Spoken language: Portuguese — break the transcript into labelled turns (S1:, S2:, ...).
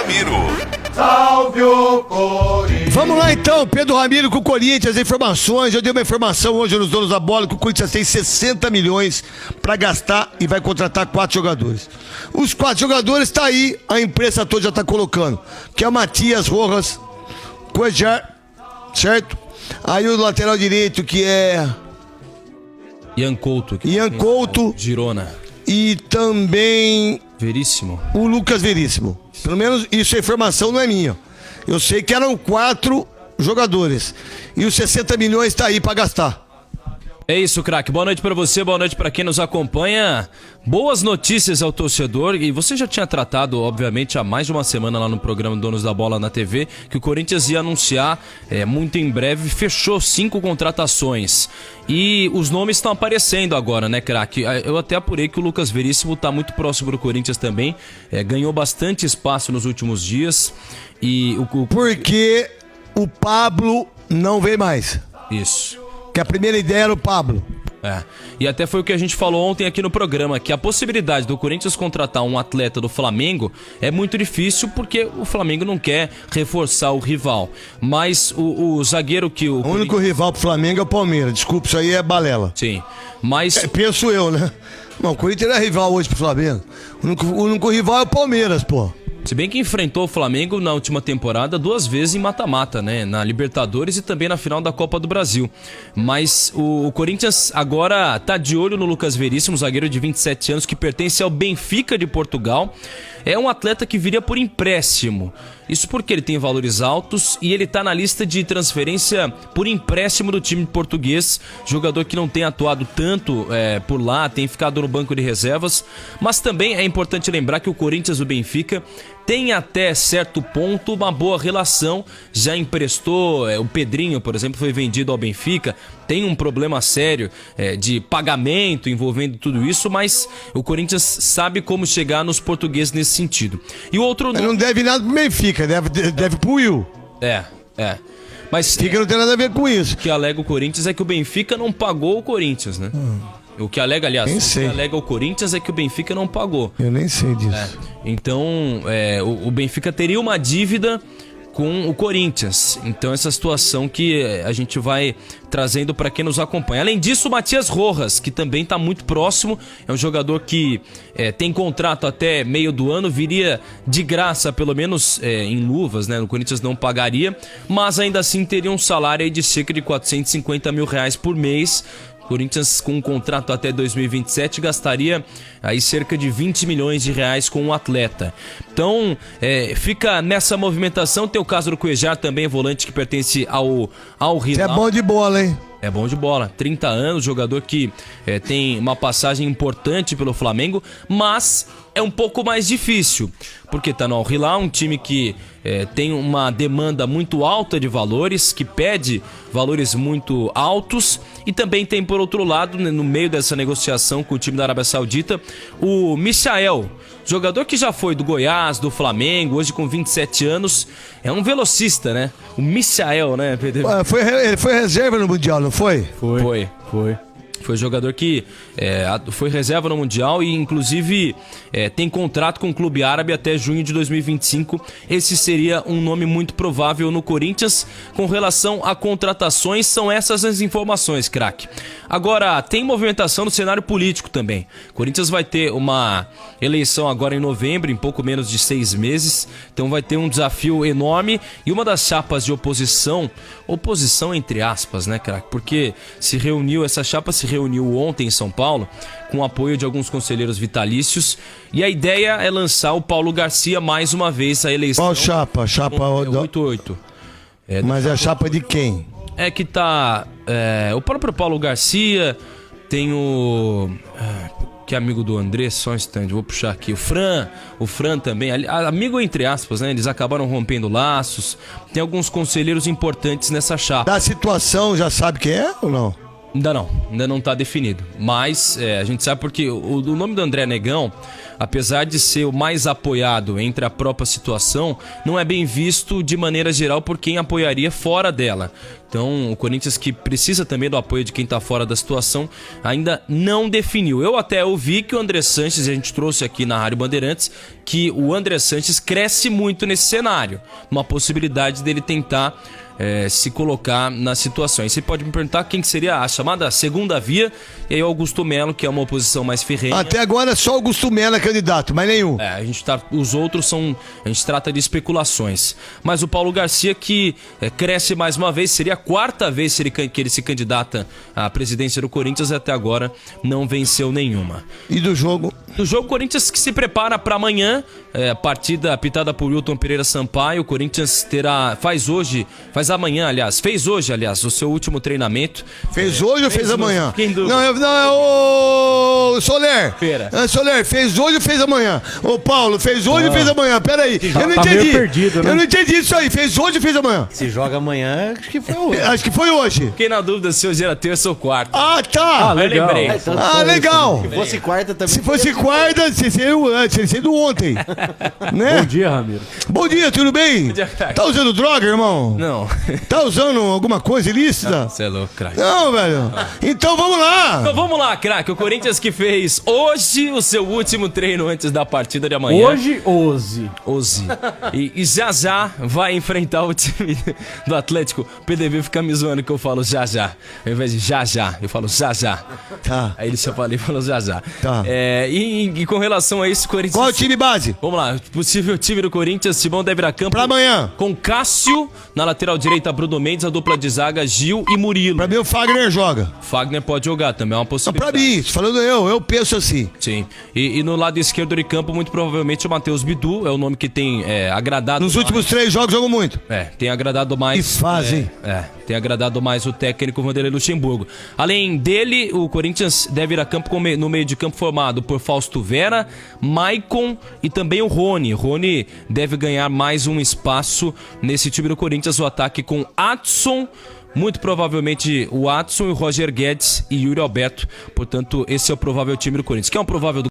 S1: Ramiro.
S2: Salve o Corinthians!
S3: Vamos lá então, Pedro Ramiro com o Corinthians, informações. Eu dei uma informação hoje nos donos da bola que o Corinthians tem 60 milhões pra gastar e vai contratar 4 jogadores. Os 4 jogadores tá aí, a imprensa toda já tá colocando, que é o Matias Rojas, Cuejar, certo? Aí o lateral direito que é
S4: Ian Couto.
S3: Ian Couto.
S4: Girona.
S3: E também
S4: Veríssimo.
S3: o Lucas Veríssimo. Pelo menos isso, a informação não é minha. Eu sei que eram 4 jogadores. E os 60 milhões tá aí pra gastar.
S4: É isso, craque. Boa noite pra você, boa noite pra quem nos acompanha. Boas notícias ao torcedor. E você já tinha tratado, obviamente, há mais de uma semana lá no programa Donos da Bola na TV, que o Corinthians ia anunciar muito em breve, fechou 5 contratações. E os nomes estão aparecendo agora, né, craque? Eu até apurei que o Lucas Veríssimo tá muito próximo do Corinthians também. Ganhou bastante espaço nos últimos dias. E
S3: Porque o Pablo não vem mais.
S4: Isso.
S3: Que a primeira ideia era o Pablo.
S4: E até foi o que a gente falou ontem aqui no programa, que a possibilidade do Corinthians contratar um atleta do Flamengo é muito difícil porque o Flamengo não quer reforçar o rival. Mas o zagueiro que o
S3: único rival pro Flamengo é o Palmeiras. Desculpa, isso aí é balela.
S4: Sim, mas...
S3: penso eu, né? Não, o Corinthians é rival hoje pro Flamengo. O único rival é o Palmeiras, pô.
S4: Se bem que enfrentou o Flamengo na última temporada 2 vezes em mata-mata, né? Na Libertadores e também na final da Copa do Brasil. Mas o Corinthians agora tá de olho no Lucas Veríssimo, zagueiro de 27 anos que pertence ao Benfica de Portugal. É um atleta que viria por empréstimo. Isso porque ele tem valores altos e ele tá na lista de transferência por empréstimo do time português. Jogador que não tem atuado tanto por lá, tem ficado no banco de reservas. Mas também é importante lembrar que o Corinthians e o Benfica tem até certo ponto uma boa relação. Já emprestou, o Pedrinho, por exemplo, foi vendido ao Benfica. Tem um problema sério de pagamento envolvendo tudo isso, mas o Corinthians sabe como chegar nos portugueses nesse sentido. E o outro...
S3: Ele não deve nada pro Benfica, deve pro Will.
S4: Mas
S3: Benfica não tem nada a ver com isso.
S4: O que alega o Corinthians é que o Benfica não pagou o Corinthians, né? O que alega, aliás, o que alega o Corinthians é que o Benfica não pagou.
S3: Eu nem sei disso.
S4: Então, o Benfica teria uma dívida com o Corinthians. Então, essa situação que a gente vai trazendo para quem nos acompanha. Além disso, o Matias Rojas, que também está muito próximo, é um jogador que tem contrato até meio do ano, viria de graça, pelo menos em luvas, né? O Corinthians não pagaria, mas ainda assim teria um salário aí de cerca de R$450 mil por mês. Corinthians, com um contrato até 2027, gastaria aí cerca de R$20 milhões com o atleta. Então, fica nessa movimentação. Tem o caso do Cuejar também, volante que pertence ao Hilal.
S3: Você é bom de bola, hein?
S4: É bom de bola, 30 anos, jogador que tem uma passagem importante pelo Flamengo, mas é um pouco mais difícil, porque tá no Al Hilal, um time que tem uma demanda muito alta de valores, que pede valores muito altos, e também tem, por outro lado, no meio dessa negociação com o time da Arábia Saudita, o Michael, jogador que já foi do Goiás, do Flamengo, hoje com 27 anos, é um velocista, né? O Michael, né, Pedro?
S3: Ele foi reserva no Mundial, não foi?
S4: Foi. Foi jogador que foi reserva no Mundial e, inclusive, tem contrato com o clube árabe até junho de 2025. Esse seria um nome muito provável no Corinthians. Com relação a contratações, são essas as informações, craque. Agora, tem movimentação no cenário político também. O Corinthians vai ter uma eleição agora em novembro, em pouco menos de 6 meses. Então vai ter um desafio enorme. E uma das chapas de oposição entre aspas, né, craque? Porque essa chapa se reuniu ontem em São Paulo com o apoio de alguns conselheiros vitalícios e a ideia é lançar o Paulo Garcia mais uma vez a eleição.
S3: Qual chapa? Chapa
S4: 88.
S3: Mas é a chapa de quem?
S4: É que tá o próprio Paulo Garcia, tem o... que é amigo do André, só um instante, vou puxar aqui. O Fran também, amigo entre aspas, né? Eles acabaram rompendo laços. Tem alguns conselheiros importantes nessa chapa.
S3: Da situação, já sabe quem é ou não?
S4: Ainda não tá definido. Mas a gente sabe porque o nome do André Negão, apesar de ser o mais apoiado entre a própria situação, não é bem visto de maneira geral por quem apoiaria fora dela. Então, o Corinthians, que precisa também do apoio de quem tá fora da situação, ainda não definiu. Eu até ouvi que o André Sanches, a gente trouxe aqui na Rádio Bandeirantes, que o André Sanches cresce muito nesse cenário. Uma possibilidade dele tentar se colocar na situação. E você pode me perguntar quem que seria a chamada segunda via, e aí o Augusto Melo, que é uma oposição mais ferrenha.
S3: Até agora só o Augusto Melo é candidato, mais nenhum.
S4: Os outros a gente trata de especulações. Mas o Paulo Garcia, que cresce mais uma vez, seria a quarta vez que ele se candidata à presidência do Corinthians, e até agora não venceu nenhuma.
S3: E do jogo?
S4: Do jogo, o Corinthians que se prepara para amanhã, partida apitada por Wilton Pereira Sampaio. O Corinthians fez hoje, o seu último treinamento.
S3: Fez hoje ou fez amanhã?
S4: Quem dúvida?
S3: Não, é o Soler.
S4: Pera.
S3: Soler, fez hoje ou fez amanhã? Ô Paulo, fez hoje ou fez amanhã? Pera aí, eu não
S1: tá
S3: entendi.
S1: meio perdido, né?
S3: Eu não entendi isso aí, fez hoje ou fez amanhã?
S1: Se joga amanhã, acho que foi hoje.
S3: Acho que foi hoje.
S4: Fiquei na dúvida se hoje era terça ou quarta.
S3: Ah, tá.
S4: Eu lembrei.
S3: Legal.
S1: Se fosse quarta também.
S3: Se fosse quarta, tinha sido ontem. Né?
S1: Bom dia, Ramiro.
S3: Bom dia, tudo bem?
S4: dia, craque.
S3: Tá usando droga, irmão?
S4: Não.
S3: Tá usando alguma coisa ilícita?
S4: Você é louco, craque.
S3: Não, velho. Então vamos lá.
S4: Então vamos lá, craque. O Corinthians que fez hoje o seu último treino antes da partida de amanhã.
S1: Hoje.
S4: E já vai enfrentar o time do Atlético. O PDV fica me zoando que eu falo já. Ao invés de já, eu falo já.
S3: Tá.
S4: Aí ele só falou já.
S3: Tá.
S4: E com relação a isso, o Corinthians...
S3: Qual é o time base?
S4: Vamos lá, possível time do Corinthians, Timão deve ir a campo
S3: Pra amanhã.
S4: com Cássio, na lateral direita Bruno Mendes, a dupla de zaga Gil e Murilo.
S3: Pra mim o Fagner joga.
S4: Fagner pode jogar, também é uma
S3: Não,
S4: possibilidade.
S3: pra mim, falando eu penso assim.
S4: Sim, e no lado esquerdo de campo, muito provavelmente o Matheus Bidu, é o nome que tem agradado...
S3: Nos últimos 3 jogos jogou muito.
S4: tem agradado mais...
S3: Que fazem.
S4: Tem agradado mais o técnico Vanderlei Luxemburgo. Além dele, o Corinthians deve ir a campo no meio de campo formado por Fausto Vera, Maicon e também o Rony. Rony deve ganhar mais um espaço nesse time do Corinthians. O ataque com Adson, muito provavelmente o Adson, o Roger Guedes e Yuri Alberto. Portanto, esse é o provável time do Corinthians. Que é um provável do